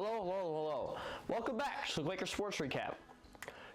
Hello. Welcome back to the Quaker Sports Recap.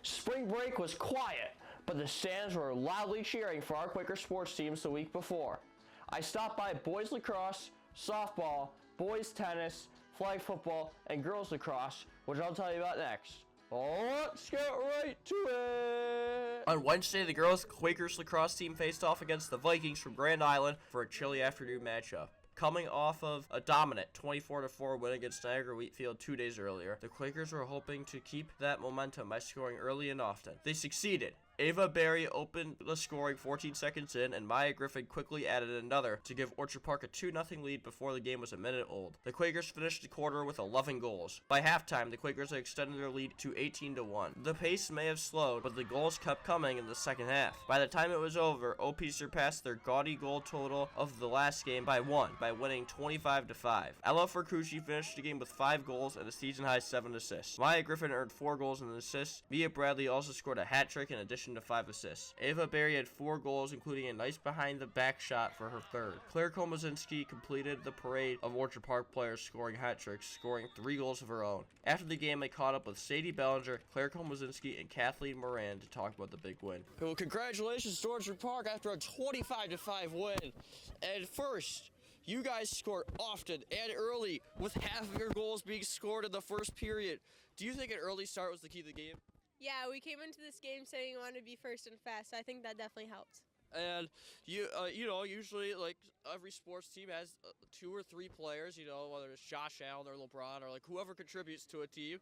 Spring break was quiet, but the stands were loudly cheering for our Quaker sports teams the week before. I stopped by boys lacrosse, softball, boys tennis, flag football, and girls lacrosse, which I'll tell you about next. Let's get right to it! On Wednesday, the girls' Quakers lacrosse team faced off against the Vikings from Grand Island for a chilly afternoon matchup. Coming off of a dominant 24-4 win against Niagara Wheatfield 2 days earlier, the Quakers were hoping to keep that momentum by scoring early and often. They succeeded. Ava Berry opened the scoring 14 seconds in, and Maya Griffin quickly added another to give Orchard Park a 2-0 lead before the game was a minute old. The Quakers finished the quarter with 11 goals. By halftime, the Quakers had extended their lead to 18-1. The pace may have slowed, but the goals kept coming in the second half. By the time it was over, OP surpassed their gaudy goal total of the last game by one, by winning 25-5. Ella Furcucci finished the game with 5 goals and a season-high 7 assists. Maya Griffin earned 4 goals and an assist. Mia Bradley also scored a hat trick in addition to 5 assists. Ava Berry had 4 goals, including a nice behind-the-back shot for her third. Claire Komazinski completed the parade of Orchard Park players scoring hat tricks, scoring 3 goals of her own. After the game, I caught up with Sadie Bellinger, Claire Komazinski, and Kathleen Moran to talk about the big win. Well, congratulations to Orchard Park after a 25-5 win. And first, you guys scored often and early, with half of your goals being scored in the first period. Do you think an early start was the key to the game? Yeah, we came into this game saying we wanted to be first and fast, so I think that definitely helped. And you know, usually like every sports team has 2 or 3 players, whether it's Josh Allen or LeBron or like whoever contributes to a team.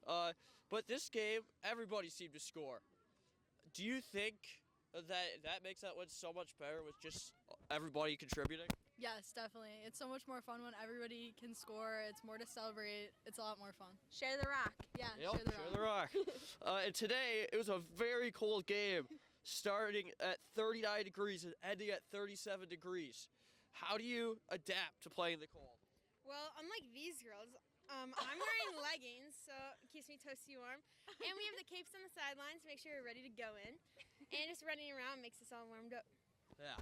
But this game, everybody seemed to score. Do you think that makes that win so much better with just everybody contributing? Yes, definitely. It's so much more fun when everybody can score. It's more to celebrate. It's a lot more fun. Share the rock. Yeah, Yep, share the rock. And today, it was a very cold game, starting at 39 degrees and ending at 37 degrees. How do you adapt to playing the cold? Well, unlike these girls, I'm wearing leggings, so it keeps me toasty warm. And we have the capes on the sidelines to make sure we're ready to go in. And just running around makes us all warmed up. Yeah.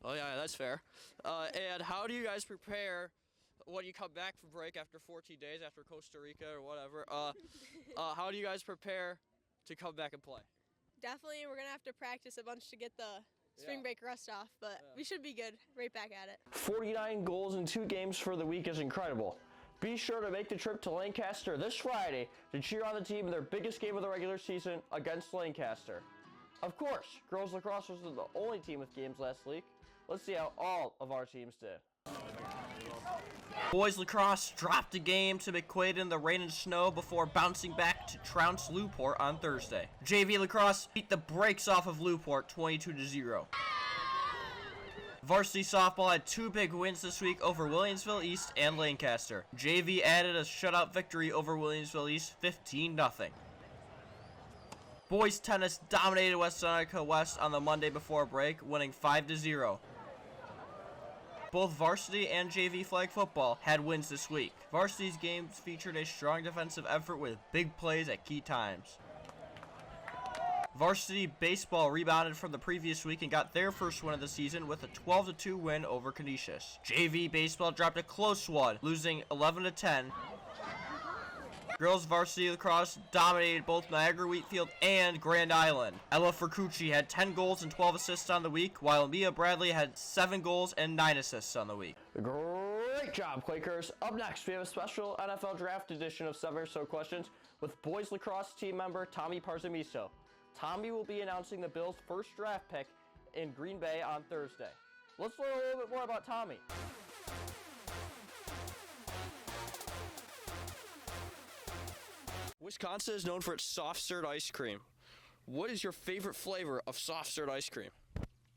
Oh, yeah, that's fair. And how do you guys prepare when you come back from break after 14 days, after Costa Rica or whatever? How do you guys prepare to come back and play? Definitely, we're going to have to practice a bunch to get the spring break rust off, but we should be good right back at it. 49 goals in 2 games for the week is incredible. Be sure to make the trip to Lancaster this Friday to cheer on the team in their biggest game of the regular season against Lancaster. Of course, girls lacrosse was the only team with games last week. Let's see how all of our teams did. Boys lacrosse dropped a game to McQuaid in the rain and snow before bouncing back to trounce Newport on Thursday. JV lacrosse beat the brakes off of Newport 22-0. Varsity softball had 2 big wins this week over Williamsville East and Lancaster. JV added a shutout victory over Williamsville East 15-0. Boys tennis dominated West Seneca West on the Monday before break, winning 5-0. Both varsity and JV flag football had wins this week. Varsity's games featured a strong defensive effort with big plays at key times. Varsity baseball rebounded from the previous week and got their first win of the season with a 12-2 win over Canisius. JV baseball dropped a close one, losing 11-10. Girls varsity lacrosse dominated both Niagara Wheatfield and Grand Island. Ella Furcucci had 10 goals and 12 assists on the week, while Mia Bradley had 7 goals and 9 assists on the week. Great job, Quakers. Up next, we have a special NFL Draft edition of 7 or So Questions with boys lacrosse team member Tommy Parzamiso. Tommy will be announcing the Bills' first draft pick in Green Bay on Thursday. Let's learn a little bit more about Tommy. Wisconsin is known for its soft serve ice cream. What is your favorite flavor of soft serve ice cream?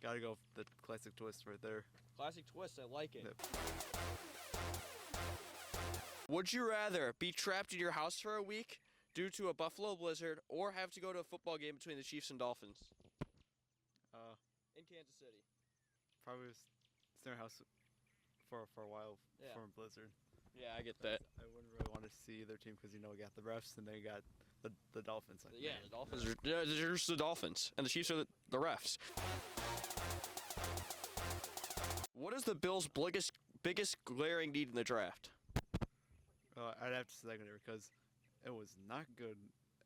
Gotta go with the classic twist right there. Classic twist, I like it. Yep. Would you rather be trapped in your house for a week due to a Buffalo blizzard or have to go to a football game between the Chiefs and Dolphins? In Kansas City. Probably stay in our house for a while for a blizzard. Yeah, I get that. I wouldn't really want to see their team because we got the refs and they got the Dolphins. Like, yeah, the Dolphins are they're just the Dolphins, and the Chiefs are the refs. What is the Bills' biggest glaring need in the draft? I'd have to say secondary because it was not good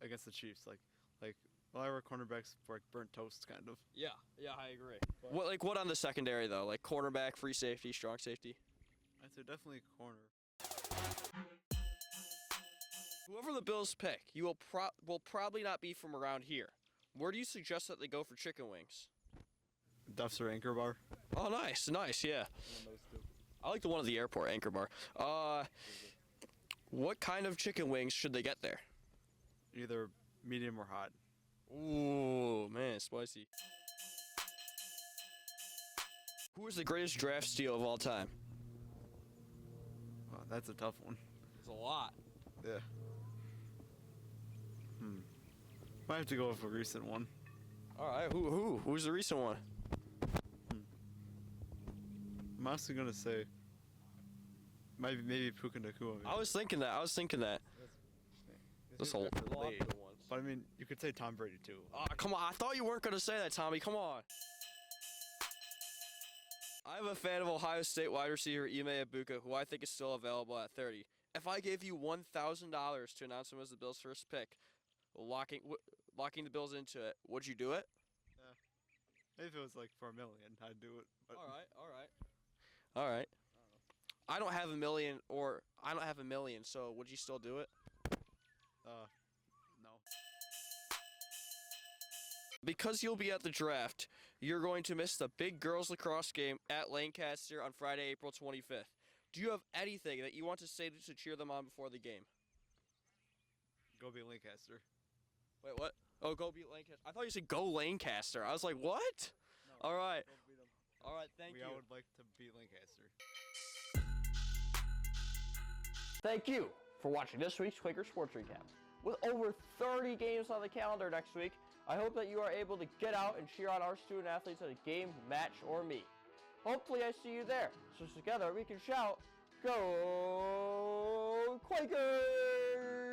against the Chiefs. Like a lot of our cornerbacks were like burnt toast, kind of. Yeah, I agree. What on the secondary though? Like cornerback, free safety, strong safety. I'd say definitely corner. Whoever the Bills pick, you will probably not be from around here. Where do you suggest that they go for chicken wings? Duff's or Anchor Bar. Oh, nice, yeah. Those two. I like the one at the airport, Anchor Bar. What kind of chicken wings should they get there? Either medium or hot. Ooh, man, spicy. Who is the greatest draft steal of all time? Wow, that's a tough one. It's a lot. Yeah. Might have to go with a recent one. All right, who's the recent one? I'm honestly gonna say maybe Puka Nacua. I was thinking that. That's a lot of good ones. But I mean, you could say Tom Brady too. Oh, come on. I thought you weren't going to say that, Tommy. Come on. I'm a fan of Ohio State wide receiver Ime Ibuka, who I think is still available at 30. If I gave you $1,000 to announce him as the Bills' first pick, locking the Bills into it, would you do it? Maybe if it was like for $1 million, I'd do it. But All right. I don't have $1 million, so would you still do it? No. Because you'll be at the draft, you're going to miss the big girls lacrosse game at Lancaster on Friday, April 25th. Do you have anything that you want to say to cheer them on before the game? Go be Lancaster. Wait, what? Oh, go beat Lancaster. I thought you said go Lancaster. I was like, what? No, All right. go beat 'em. All right, thank you. I would like to beat Lancaster. Thank you for watching this week's Quaker Sports Recap. With over 30 games on the calendar next week, I hope that you are able to get out and cheer on our student athletes at a game, match, or meet. Hopefully I see you there, so together we can shout, Go Quakers!